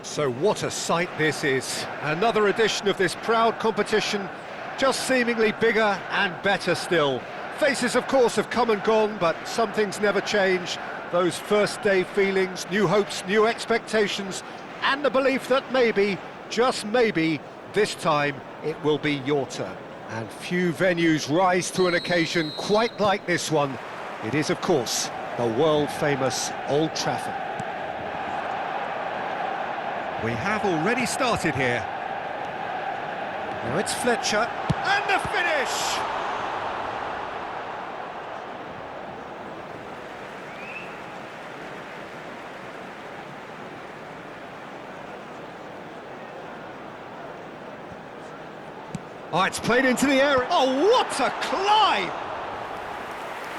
So what a sight this is. Another edition of this proud competition, just seemingly bigger and better still. Faces, of course, have come and gone, but some things never change. Those first day feelings, new hopes, new expectations, and the belief that maybe, just maybe, this time it will be your turn. And few venues rise to an occasion quite like this one. It is, of course, the world-famous Old Trafford. We have already started here. Now it's Fletcher, and the finish! Oh, it's played into the area. Oh, what a climb!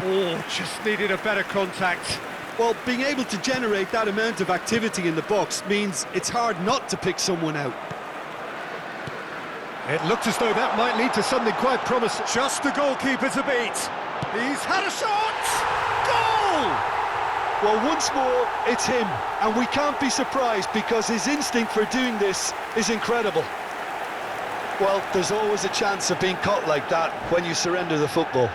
Oh, just needed a better contact. Well, being able to generate that amount of activity in the box means it's hard not to pick someone out. It looked as though that might lead to something quite promising. Just the goalkeeper to beat. He's had a shot! Goal! Well, once more, it's him, and we can't be surprised because his instinct for doing this is incredible. Well, there's always a chance of being caught like that when you surrender the football.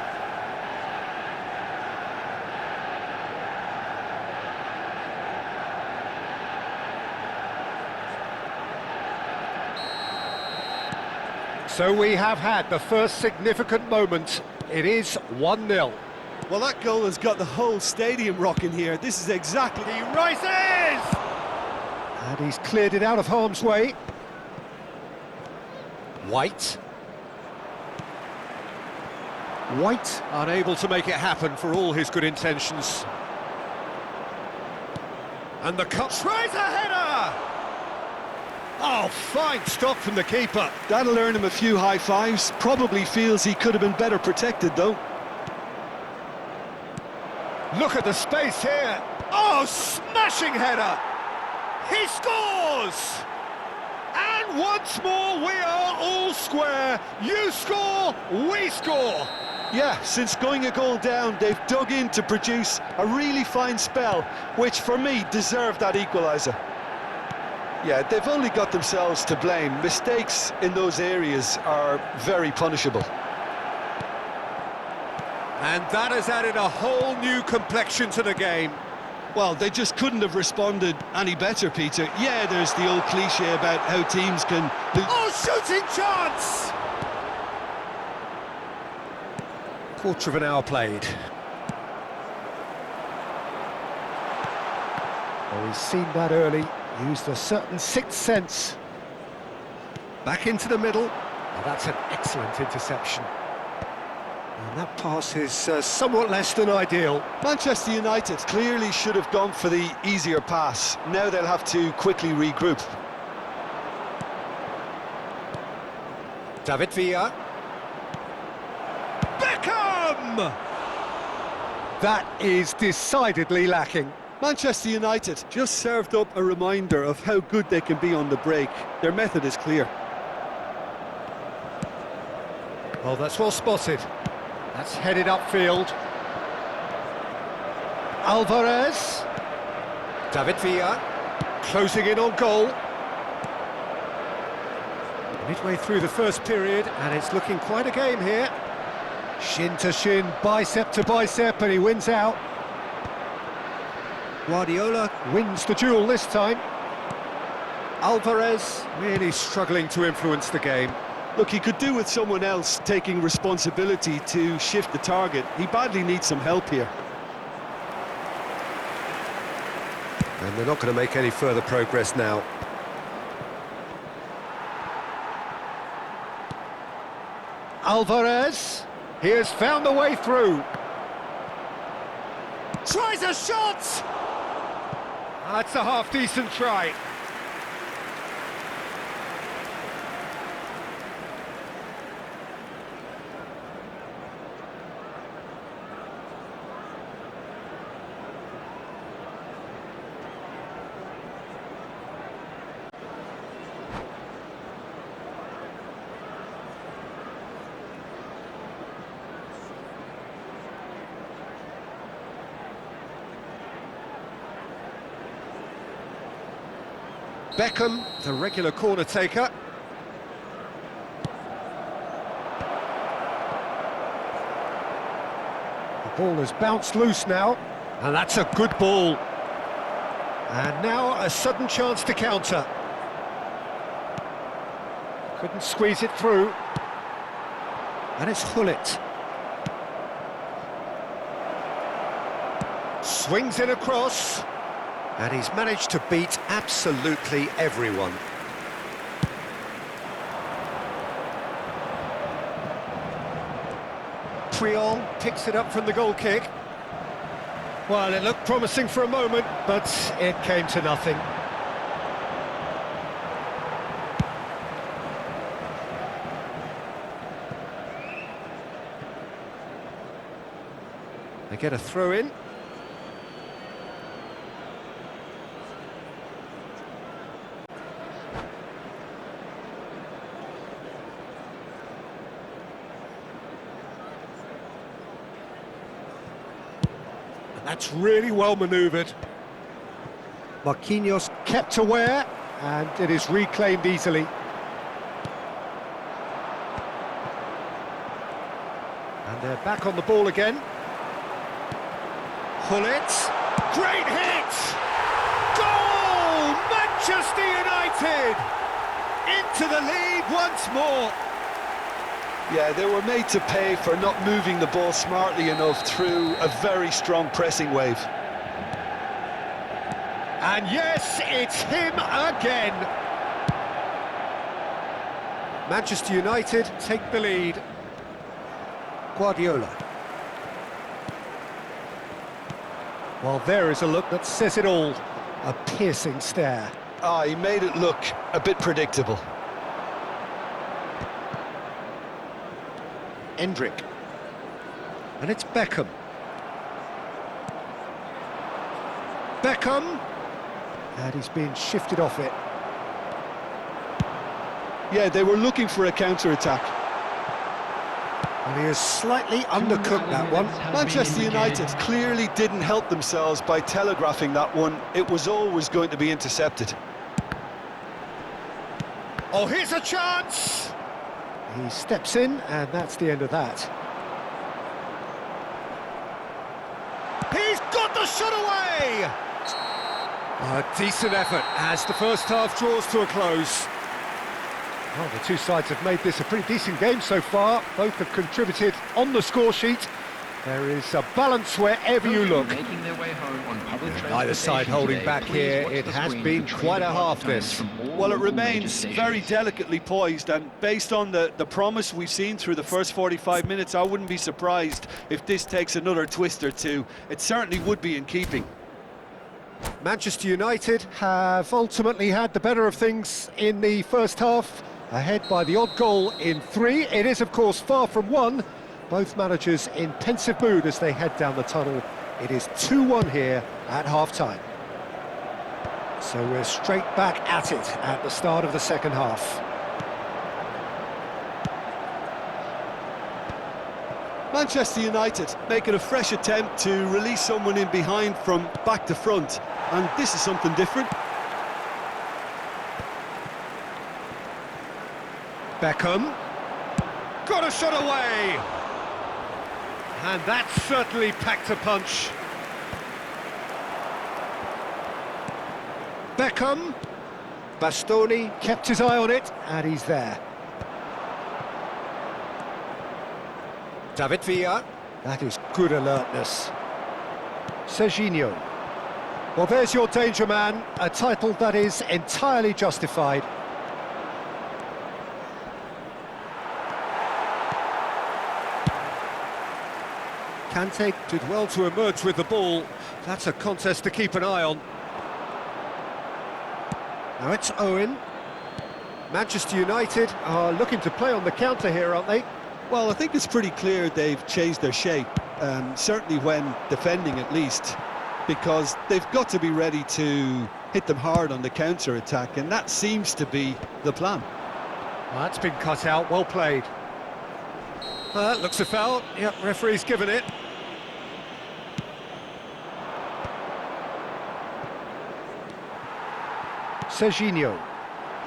So we have had the first significant moment. It is 1-0. Well, that goal has got the whole stadium rocking here. This is exactly... He rises! And he's cleared it out of harm's way. White. White unable to make it happen for all his good intentions. And the cut tries a header! Oh, fine stop from the keeper. That'll earn him a few high fives. Probably feels he could have been better protected, though. Look at the space here. Oh, smashing header! He scores! And once more, we are all square. You score, we score. Yeah, since going a goal down, they've dug in to produce a really fine spell, which for me deserved that equaliser. Yeah, they've only got themselves to blame. Mistakes in those areas are very punishable. And that has added a whole new complexion to the game. Well, they just couldn't have responded any better, Peter. Yeah, there's the old cliche about how teams can... Oh, shooting chance! Quarter of an hour played. Oh, he's seen that early. Used a certain sixth sense. Back into the middle. Oh, that's an excellent interception. And that pass is somewhat less than ideal. Manchester United clearly should have gone for the easier pass. Now they'll have to quickly regroup. David Villa. Beckham! That is decidedly lacking. Manchester United just served up a reminder of how good they can be on the break. Their method is clear. Oh, that's well spotted. That's headed upfield. Alvarez. David Villa. Closing in on goal. Midway through the first period, and it's looking quite a game here. Shin to shin, bicep to bicep, and he wins out. Guardiola wins the duel this time. Alvarez really struggling to influence the game. Look, he could do with someone else taking responsibility to shift the target. He badly needs some help here. And they're not going to make any further progress now. Alvarez, he has found the way through. Tries a shot! That's a half-decent try. Beckham, the regular corner taker. The ball has bounced loose now, and that's a good ball. And now a sudden chance to counter. Couldn't squeeze it through. And it's Hullet. Swings it across. And he's managed to beat absolutely everyone. Puyol picks it up from the goal kick. Well, it looked promising for a moment, but it came to nothing. They get a throw in. That's really well manoeuvred. Marquinhos kept aware, and it is reclaimed easily. And they're back on the ball again. Hullet, great hit! Goal! Manchester United! Into the lead once more. Yeah, they were made to pay for not moving the ball smartly enough through a very strong pressing wave. And yes, it's him again. Manchester United take the lead. Guardiola. Well, there is a look that says it all. A piercing stare. Ah, he made it look a bit predictable. Endrick. And it's Beckham. Beckham! And he's being shifted off it. Yeah, they were looking for a counter-attack. And he has slightly undercooked that one. Manchester United clearly didn't help themselves by telegraphing that one. It was always going to be intercepted. Oh, here's a chance! He steps in, and that's the end of that. He's got the shot away! A decent effort as the first half draws to a close. Well, the two sides have made this a pretty decent game so far. Both have contributed on the score sheet. There is a balance wherever you look. Neither side holding back here. It has been quite a half, this. Well, it remains very delicately poised, and based on the promise we've seen through the first 45 minutes, I wouldn't be surprised if this takes another twist or two. It certainly would be in keeping. Manchester United have ultimately had the better of things in the first half, ahead by the odd goal in 3. It is, of course, far from 1. Both managers in pensive mood as they head down the tunnel. It is 2-1 here at half-time. So we're straight back at it at the start of the second half. Manchester United making a fresh attempt to release someone in behind from back to front, and this is something different. Beckham. Got a shot away! And that certainly packed a punch. Beckham. Bastoni kept his eye on it, and he's there. David Villa. That is good alertness. Serginho. Well, there's your danger man, a title that is entirely justified. Kante did well to emerge with the ball. That's a contest to keep an eye on. Now it's Owen. Manchester United are looking to play on the counter here, aren't they? Well, I think it's pretty clear they've changed their shape, certainly when defending at least, because they've got to be ready to hit them hard on the counter-attack, and that seems to be the plan. Well, that's been cut out, well played. Looks a foul. Yep, referee's given it. Serginho.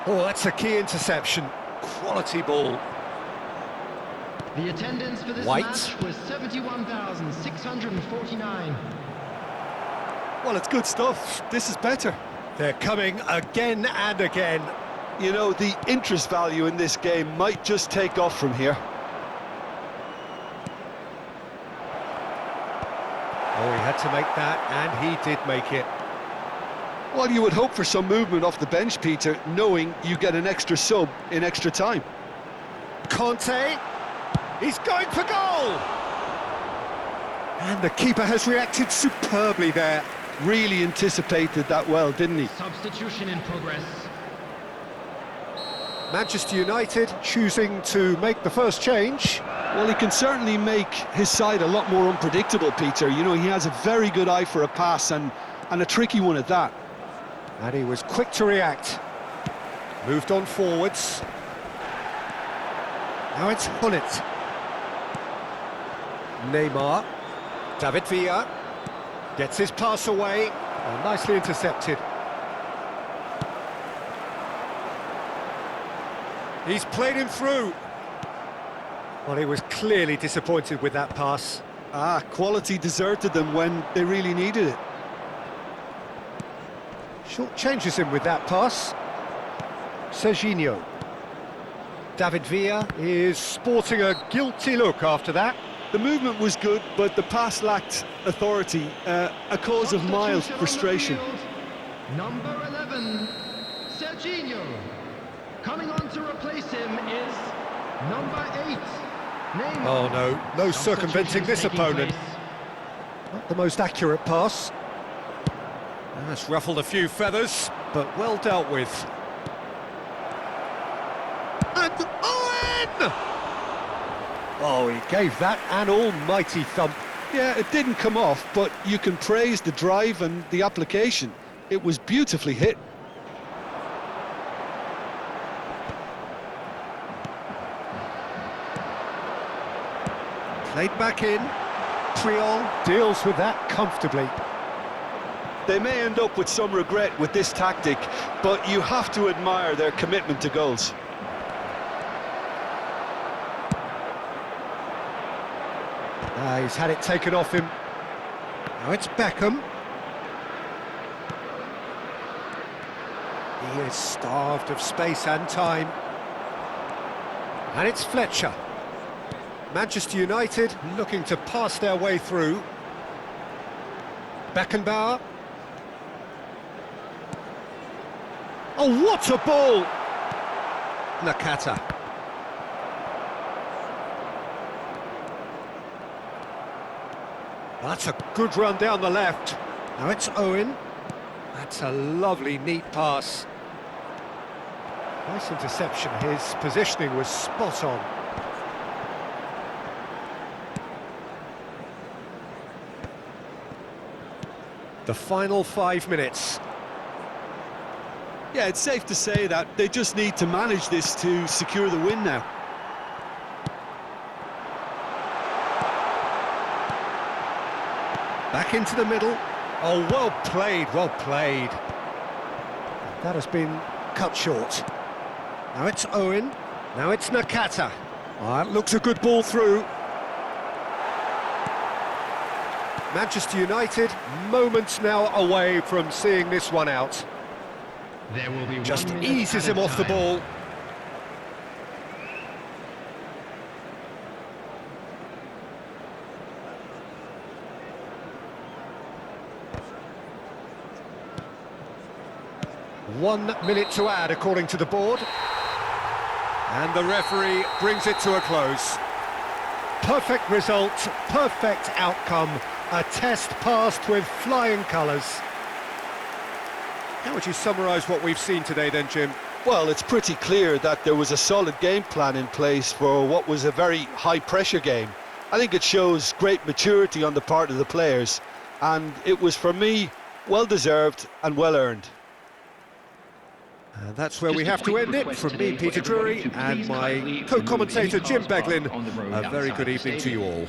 Oh, that's a key interception. Quality ball. The attendance for this White. match was 71,649. Well, it's good stuff. This is better. They're coming again and again. You know, the interest value in this game might just take off from here. Oh, he had to make that, and he did make it. Well, you would hope for some movement off the bench, Peter, knowing you get an extra sub in extra time. Conte, he's going for goal! And the keeper has reacted superbly there. Really anticipated that well, didn't he? Substitution in progress. Manchester United choosing to make the first change. Well, he can certainly make his side a lot more unpredictable, Peter. You know, he has a very good eye for a pass and a tricky one at that. And he was quick to react. Moved on forwards. Now it's Hullet. Neymar. David Villa. Gets his pass away. Oh, nicely intercepted. He's played him through. Well, he was clearly disappointed with that pass. Quality deserted them when they really needed it. Short changes him with that pass. Serginho. David Villa is sporting a guilty look after that. The movement was good, but the pass lacked authority, a cause of mild frustration. Number 11, Serginho. Coming on to replace him is number 8, Neymar. Oh no circumventing this opponent. Not the most accurate pass. That's ruffled a few feathers, but well dealt with. And Owen! Oh, he gave that an almighty thump. Yeah, it didn't come off, but you can praise the drive and the application. It was beautifully hit. Played back in. Triol deals with that comfortably. They may end up with some regret with this tactic, but you have to admire their commitment to goals. He's had it taken off him. Now it's Beckham. He is starved of space and time. And it's Fletcher. Manchester United looking to pass their way through. Beckenbauer. Oh, what a ball! Nakata. That's a good run down the left. Now it's Owen. That's a lovely, neat pass. Nice interception. His positioning was spot on. The final 5 minutes. Yeah, it's safe to say that they just need to manage this to secure the win now. Back into the middle. Oh, well played, well played. That has been cut short. Now it's Owen. Now it's Nakata. Oh, that looks a good ball through. Manchester United, moments now away from seeing this one out. There will be Just 1 minute eases at him a off the time. ball. One minute to add, according to the board. And the referee brings it to a close. Perfect result, perfect outcome. A test passed with flying colours. How would you summarise what we've seen today then, Jim? Well, it's pretty clear that there was a solid game plan in place for what was a very high-pressure game. I think it shows great maturity on the part of the players, and it was, for me, well-deserved and well-earned. And that's where we have to end it. From me, Peter Drury, and my co-commentator, Jim Beglin. A very good evening to you all.